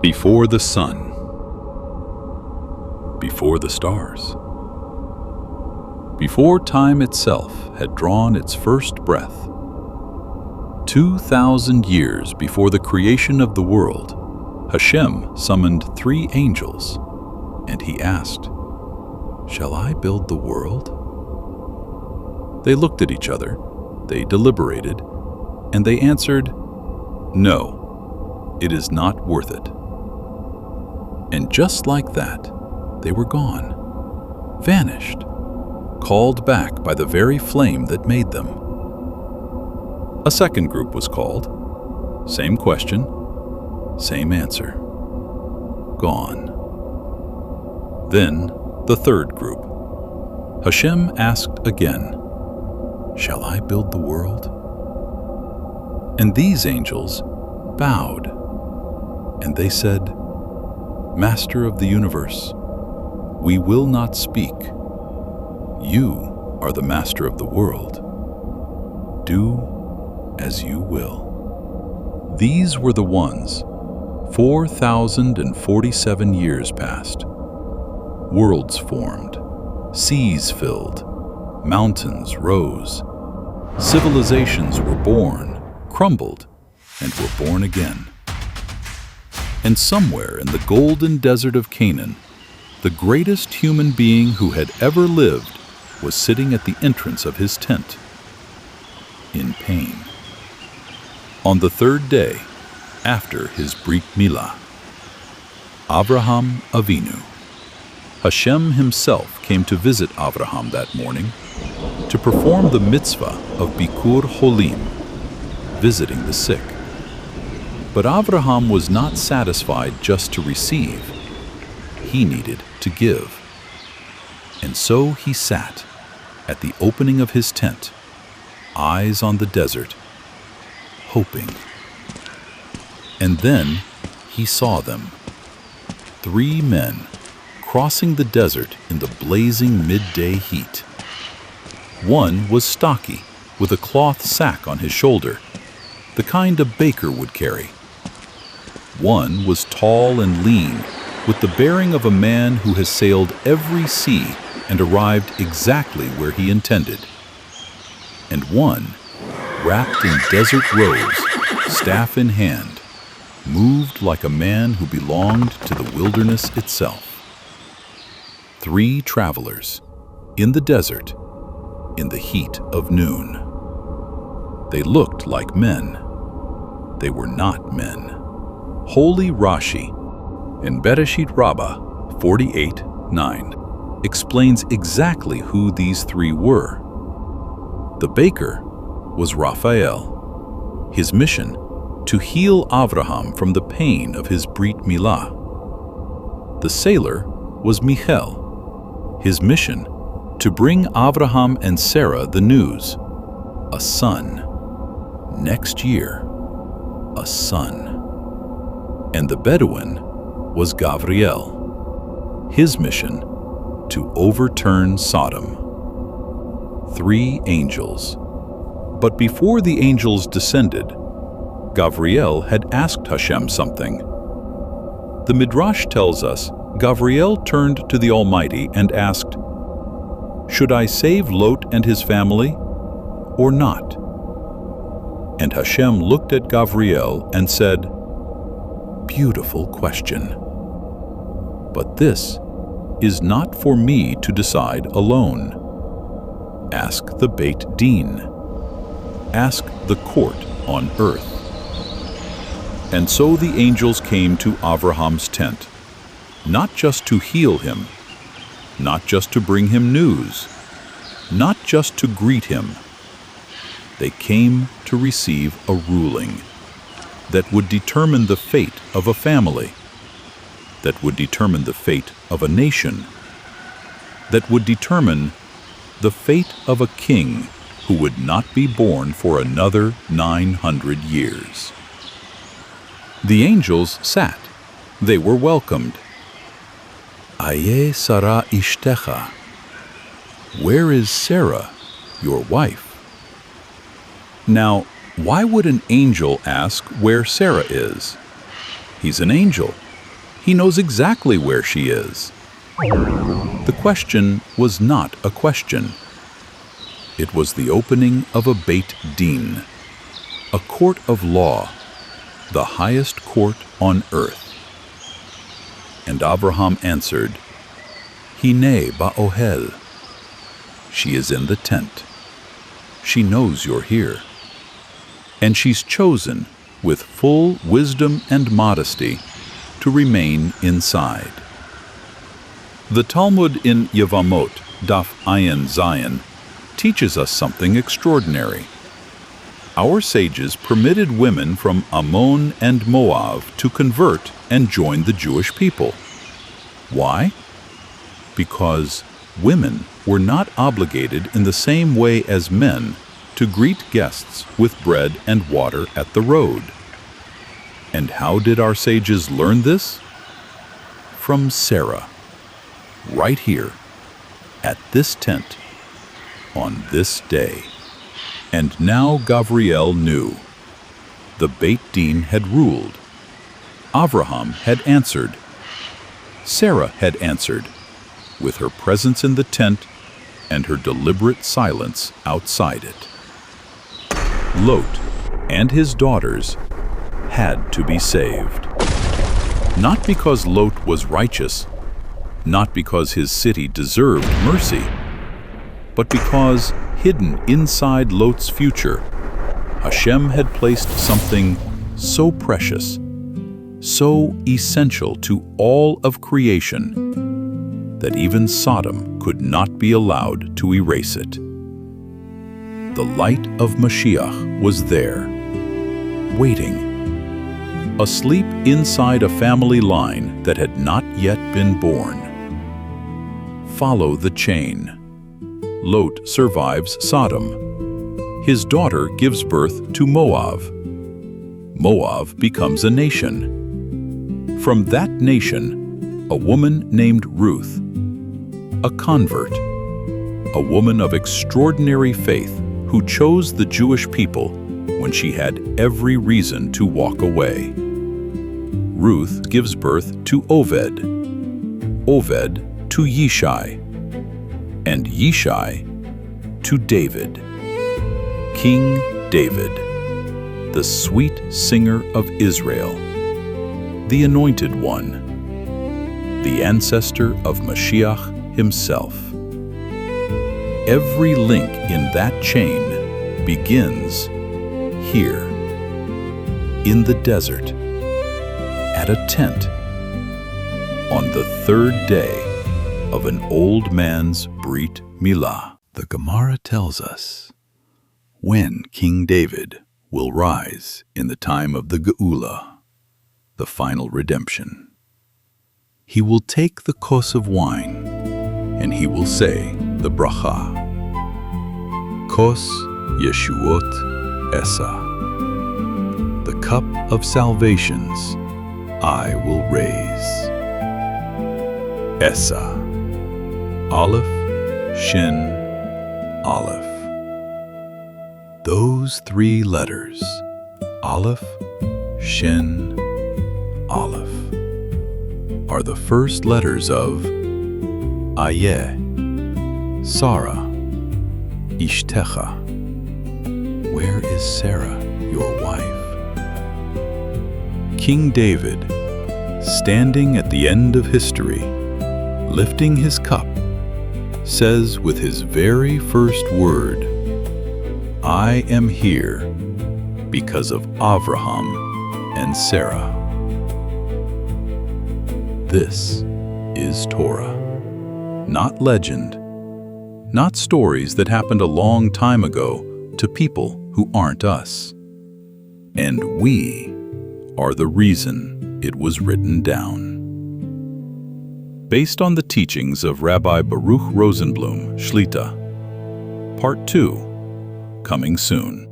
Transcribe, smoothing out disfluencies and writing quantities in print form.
Before the sun, before the stars, before time itself had drawn its first breath, 2,000 years before the creation of the world, Hashem summoned 3 angels, and he asked, "Shall I build the world?" They looked at each other, they deliberated, and they answered, "No, it is not worth it." And just like that, they were gone, vanished, called back by the very flame that made them. A second group was called. Same question, same answer. Gone. Then the third group. Hashem asked again, "Shall I build the world?" And these angels bowed, and they said, "Master of the universe, we will not speak. You are the master of the world. Do as you will." These were the ones. 4,047 years passed. Worlds formed, seas filled, mountains rose, civilizations were born, crumbled, and were born again. And somewhere in the golden desert of Canaan, the greatest human being who had ever lived was sitting at the entrance of his tent, in pain. On the third day, after his Brit Milah, Avraham Avinu, Hashem himself came to visit Avraham that morning to perform the mitzvah of Bikur Holim, visiting the sick. But Avraham was not satisfied just to receive. He needed to give. And so he sat at the opening of his tent, eyes on the desert, hoping. And then he saw them, 3 men crossing the desert in the blazing midday heat. One was stocky, with a cloth sack on his shoulder, the kind a baker would carry. One was tall and lean, with the bearing of a man who has sailed every sea and arrived exactly where he intended. And one, wrapped in desert robes, staff in hand, moved like a man who belonged to the wilderness itself. 3 travelers, in the desert, in the heat of noon. They looked like men. They were not men. Holy Rashi, in Bereshit Rabbah 48:9, explains exactly who these 3 were. The baker was Raphael, his mission to heal Avraham from the pain of his Brit Milah. The sailor was Michael, his mission to bring Avraham and Sarah the news, a son. Next year, a son. And the Bedouin was Gavriel, his mission to overturn Sodom. 3 angels. But before the angels descended, Gavriel had asked Hashem something. The Midrash tells us Gavriel turned to the Almighty and asked, "Should I save Lot and his family, or not?" And Hashem looked at Gavriel and said, "Beautiful question. But this is not for me to decide alone. Ask the Beit Din. Ask the court on earth." And so the angels came to Avraham's tent, not just to heal him, not just to bring him news, not just to greet him. They came to receive a ruling that would determine the fate of a family, that would determine the fate of a nation, that would determine the fate of a king who would not be born for another 900 years. The angels sat. They were welcomed. Aye Sarah Ishtecha. Where is Sarah, your wife? Now, why would an angel ask where Sarah is? He's an angel. He knows exactly where she is. The question was not a question. It was the opening of a Beit Din, a court of law, the highest court on earth. And Abraham answered, Hine ba'ohel. She is in the tent. She knows you're here. And she's chosen, with full wisdom and modesty, to remain inside. The Talmud in Yevamot, Daf Ayin Zayin, teaches us something extraordinary. Our sages permitted women from Ammon and Moab to convert and join the Jewish people. Why? Because women were not obligated in the same way as men to greet guests with bread and water at the road. And how did our sages learn this? From Sarah, right here, at this tent, on this day. And now Gabriel knew. The Beit Din had ruled. Avraham had answered. Sarah had answered, with her presence in the tent and her deliberate silence outside it. Lot and his daughters had to be saved. Not because Lot was righteous, not because his city deserved mercy, but because, hidden inside Lot's future, Hashem had placed something so precious, so essential to all of creation, that even Sodom could not be allowed to erase it. The light of Moshiach was there, waiting, asleep inside a family line that had not yet been born. Follow the chain. Lot survives Sodom. His daughter gives birth to Moab. Moab becomes a nation. From that nation, a woman named Ruth, a convert, a woman of extraordinary faith who chose the Jewish people when she had every reason to walk away. Ruth gives birth to Oved, Oved to Yishai, and Yishai to David. King David, the sweet singer of Israel, the anointed one, the ancestor of Moshiach himself. Every link in that chain begins here, in the desert, at a tent, on the third day of an old man's Brit Milah. The Gemara tells us when King David will rise in the time of the Geula, the final redemption. He will take the kos of wine, and he will say the bracha, Kos Yeshuot Esa. The cup of salvations I will raise. Esa. Aleph, Shin, Aleph. Those three letters, Aleph, Shin, Aleph, are the first letters of Ayeh, Sarah, Ishtecha. Where is Sarah, your wife? King David, standing at the end of history, lifting his cup, says with his very first word, I am here because of Avraham and Sarah. This is Torah, not legend, not stories that happened a long time ago to people who aren't us. And we are the reason it was written down. Based on the teachings of Rabbi Baruch Rosenblum, Shlita. Part 2, coming soon.